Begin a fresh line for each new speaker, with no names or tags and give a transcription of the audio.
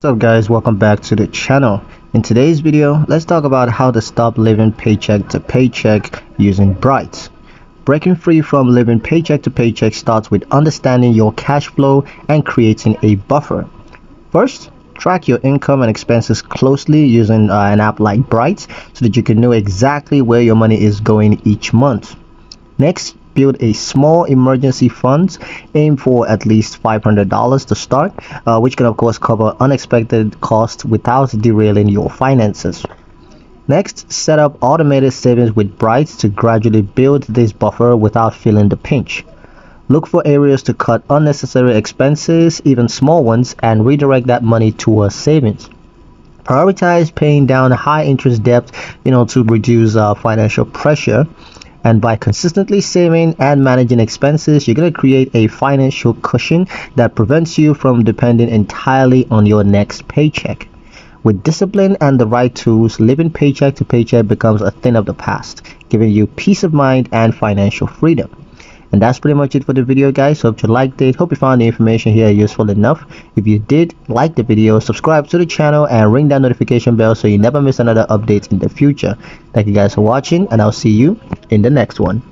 What's up guys, welcome back to the channel. In today's video, let's talk about how to stop living paycheck to paycheck using Bright. Breaking free from living paycheck to paycheck starts with understanding your cash flow and creating a buffer. First, track your income and expenses closely using an app like Bright so that you can know exactly where your money is going each month. Next, build a small emergency fund. Aim for at least $500 to start, which can of course cover unexpected costs without derailing your finances. Next, set up automated savings with Bright to gradually build this buffer without feeling the pinch. Look for areas to cut unnecessary expenses, even small ones, and redirect that money towards savings. Prioritize paying down high interest debt, to reduce financial pressure. And by consistently saving and managing expenses, you're going to create a financial cushion that prevents you from depending entirely on your next paycheck. With discipline and the right tools, living paycheck to paycheck becomes a thing of the past, giving you peace of mind and financial freedom. And that's pretty much it for the video, guys. Hope you liked it. Hope you found the information here useful enough. If you did like the video, subscribe to the channel and ring that notification bell so you never miss another update in the future. Thank you guys for watching, and I'll see you in the next one.